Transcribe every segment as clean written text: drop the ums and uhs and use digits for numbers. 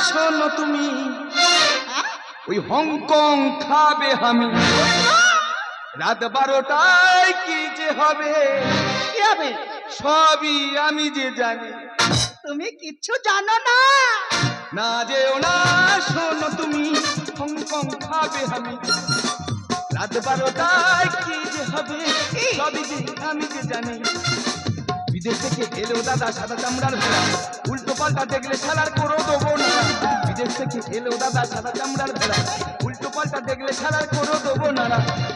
শোনো তুমি ওই হংকং খাবে আমি রাত 12টায় কি যে হবে কি হবে? সবই আমি যে জানি। তুমি কিচ্ছু জানো না। না যেও না, শোনো তুমি হংকং খাবে আমি রাত 12টায় কি যে হবে সবই যে আমি যে জানি। বিদেশ থেকে এলেও দাদা সাদা চামড়ার ভেড়া, উল্টো পাল্টা দেখলে শালার করো দেবো না। বিদেশ থেকে এলেও দাদা সাদা চামড়ার ভেড়া, উল্টো পাল্টা দেখলে শালার করো দেবো না।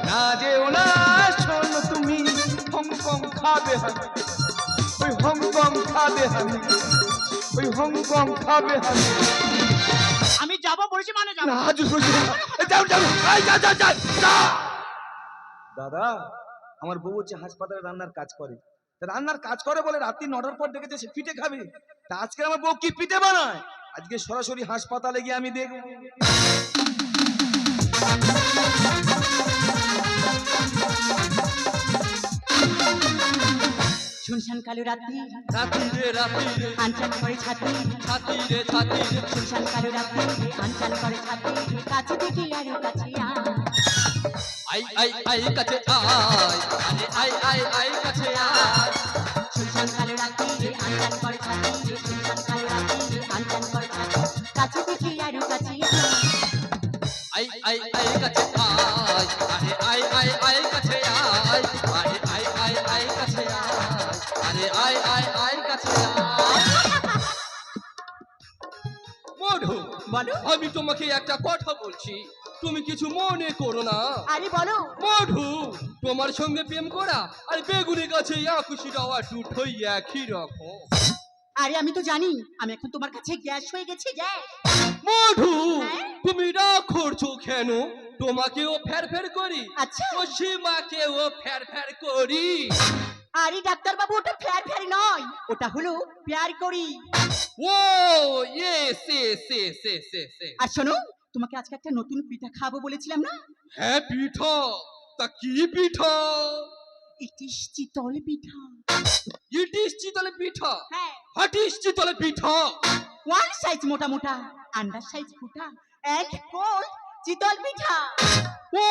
না যেও না, শোনো তুমি হংকং খাবে আমি ওই হংকং খাবে আমি ওই হংকং খাবে আমি। আমি যাবো বলেছি মানে যাবো। না যাও যাও যাও যাও যাও যাও। দাদা আমার বউ হচ্ছে হাসপাতালে রান্নার কাজ করে, রান্নার কাজ করে বলে রাত্রি 9টার পর ডেকেছে সে পিঠে খাবে। তা আজকে আমার বউ কি পিঠে বানায় আজকে সরাসরি হাসপাতালে গিয়ে আমি দেখব। শুনশান কালো রাত্রি রাতি রে রাতি রে আনচান করে ছাতি ছাতি রে ছাতি রে শুনশান কালো রাত্রি আনচান করে ছাতি কাছে দেখি আরো কাছে আই কাছে আয় আরে আই কাছে আয় শুনশান কালো রাত্রি আনচান করে ছাতি শুনশান কালো রাত্রি আনচান করে ছাতি কাছে দেখি আরো কাছে আই কাছে আয় আরে আই কাছে আয় আরে আই কাছে আয় আরে আই কাছে আয়। মধু বলো। আমি তোমাকে একটা কথা বলছি, তুমি কিছু মনে করো না। আরে বলো। মধু তোমার সঙ্গে প্রেম করা আর বেগুনের কাছে খুশি দেওয়া দুটোই একই রকম। আরে আমি তো জানি আমি এখন তোমার কাছে গ্যাস হয়ে গেছি গ্যাস। মধু তুমি রাগ করছো কেন? তোমাকেও ফের ফের করি, আচ্ছা। ও সীমাকেও ফের ফের করি। আরে ডাক্তার বাবু ওটা ফেয়ার ফেয়ার নয়, ওটা হলো প্যার করি। ও yes yes yes yes yes. আর শোনো তোমাকে আজকে একটা নতুন পিঠা খাবো বলেছিলাম না? হ্যাঁ পিঠা, তা কি পিঠা? ইটিস চিতল পিঠা। ইটিস চিতলে পিঠা? হ্যাঁ। হাটিস চিতলে পিঠা? ওয়ান সাইজ মোটা মোটা আন্ডার সাইজ ফুটা এক কোল চিতল পিঠা। ও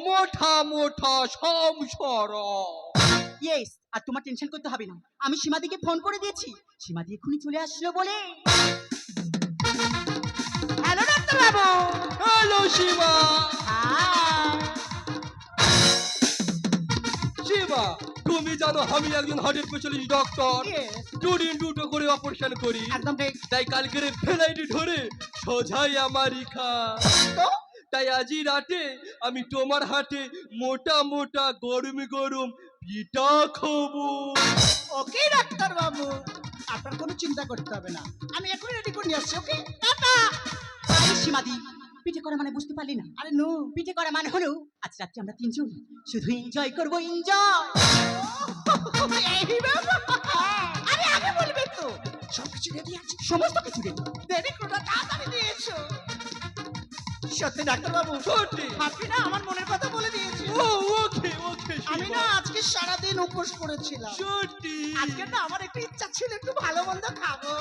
মোটা মোটা সমসরা। ইয়েস। আর তোমার টেনশন করতে হবে না, আমি সীমাদিকে ফোন করে দিয়েছি, সীমাদি এখনই চলে আসলো বলে। হ্যালো ডাক্তার বাবু। হ্যালো সীমা। সীমা তুমি জানো আমি একজন হার্টের স্পেশালিস্ট ডক্টর, দুদিন দুটো করে অপারেশন করি। একদম ঠিক। তাই কালকের ফ্লাইট ধরে সোজাই আমেরিকা। তাই আজই রাতে আমি তোমার হাতে মোটা মোটা গরম গরম পিঠা খাবো। ওকে ডাক্তার বাবু, আপনার কোনো চিন্তা করতে হবে না, আমি এখনই রেডি করে নিয়ে আসছি। ওকে টাটা। আরে সীমাদি পিঠে করা মানে বুঝতে পারলি না? আরে নো, পিঠে করা মানে হলো আজ রাত্রে আমরা তিনজন শুধু এনজয় করবো এনজয়। এই ব্যাপার। আরে আগে বলবে তো, সবকিছু রেডি আছে, সমস্ত কিছু রেডি। দেরি করো না, তাড়াতাড়ি দিয়ে এসো। সত্যি ডাক্তার বাবু, সত্যি? আপনি না আমার মনের কথা বলে দিয়েছেন। ও ওকে ওকে আমি না আজকে সারাদিন উপোস করেছিলাম। সত্যি? আজকে না আমার একটু ইচ্ছা ছিল একটু ভালো মন্দ খাবো।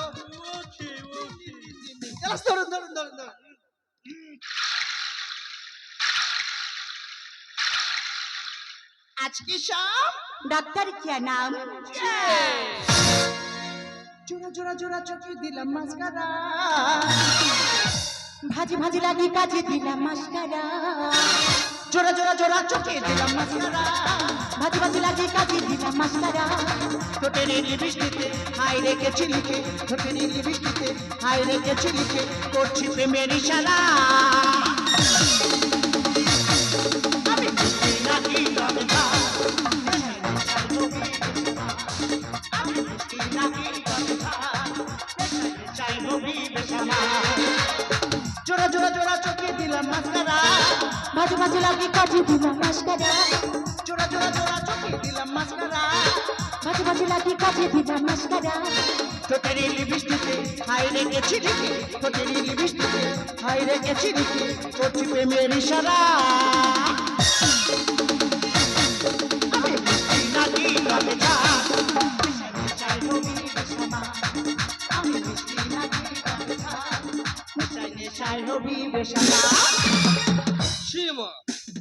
ওকে ওকে। গ্লাস ধরুন ধরুন ধরুন ধরুন। আজকে সব ডাক্তার क्या नाम? জোড়া জোড়া জোড়া চোখে দিলাম মাস্কারা, ভাজি ভাজি লাগে কাজে দিলাম মাস্কারা। জোড়া জোড়া জোড়া চোখে দিলাম মাস্কারা, ভাজি ভাজি লাগে কাজে দিলাম মাস্কারা। ঠোঁটের এই বৃষ্টিতে হাই রেখেছি লিখে, ঠোঁটের এই বৃষ্টিতে হাই রেখেছি লিখে, করছি প্রেমের ইশারা। আমি বুঝি নাকি কথা, আমি বুঝি নাকি কথা, চাই নবী বেশামা। জোড়া জোড়া জোড়া চোখে দিলাম মাস্কারা, ভাজি ভাজি লাগে কাজে দিলাম মাস্কারা। জোড়া জোড়া জোড়া চোখে দিলাম মাস্কারা, ভাজি ভাজি লাগে কাজে দিলাম মাস্কারা। ঠোঁটের এই বৃষ্টিতে হাই রেখেছি লিখে, ঠোঁটের এই বৃষ্টিতে হাই রেখেছি লিখে, করছি প্রেমের ইশারা। আমি বুঝি নাকি কথা, চাই নবী বেশামা। আমি বুঝি নাকি কথা, নেশায় হবি বেশালা। সীমা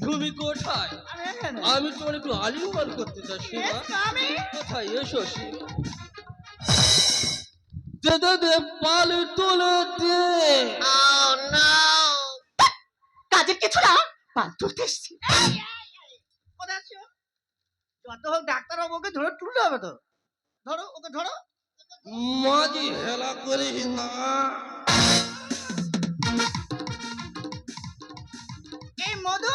তুমি কোথায়? আমি এখানে। আমি তোমার একটু আলিঙ্গন করতে চাই সীমা। এস আমি। কোথায় এসো সীমা। দে দে দে পালে তুলে দে। কাজের কিছু না, পাল তুলতে এসছি। কোথায় আছো? যত হোক ডাক্তারবাবুকে ধরে তুলতে হবে তো। ধরো ওকে ধরো। মাঝি হেলা করিস না। এই মধু,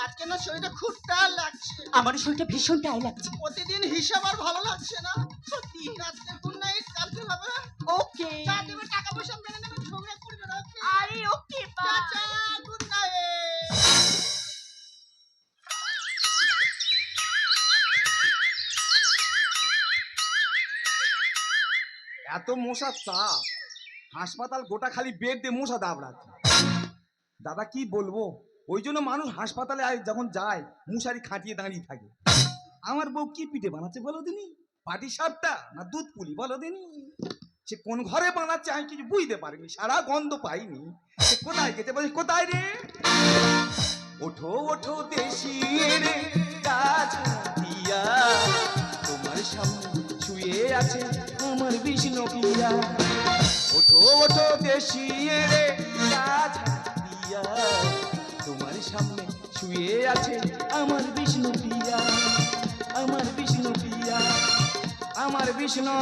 আজকে না শরীরটা খুব টায়ার লাগছে। আমার শরীরটা ভীষণ টাই লাগছে। প্রতিদিন হিসাব আর ভালো লাগছে না। সত্যি আজকে গুড নাইট, কালকে হবে। ওকে। যা দেবে টাকা পয়সা মেনে নেবে, ঝগড়া করবে না। আরে ওকে চাচা গুড নাইট। এত মশার চাপ, হাসপাতাল গোটা খালি বেড দিয়ে মশা দাবড়াচ্ছে। দাদা কি বলবো, ওই জন্য মানুষ হাসপাতালে যখন যায় মশারি খাটিয়ে দাঁড়িয়ে থাকে। আমার বউ কি পিঠে বানাচ্ছে বলো দিনি, পাটি সাপটা না দুধ পুলি বলো দিনি। সে কোন ঘরে বানাচ্ছে আমি কিছু বুঝতে পারিনি, সারা গন্ধ পাইনি। সে কোথায় গেছে বলি, কোথায় রে? ওঠো ওঠো দেশি রে কাজ দিয়া, তোমার সামনে শুয়ে আছে আমার বিষ্ণু প্রিয়া। ওঠো ওঠো দেশি রে কাজ দিয়া, তোমার সামনে শুয়ে আছে আমার বিষ্ণু প্রিয়া, আমার বিষ্ণু প্রিয়া, আমার বিষ্ণু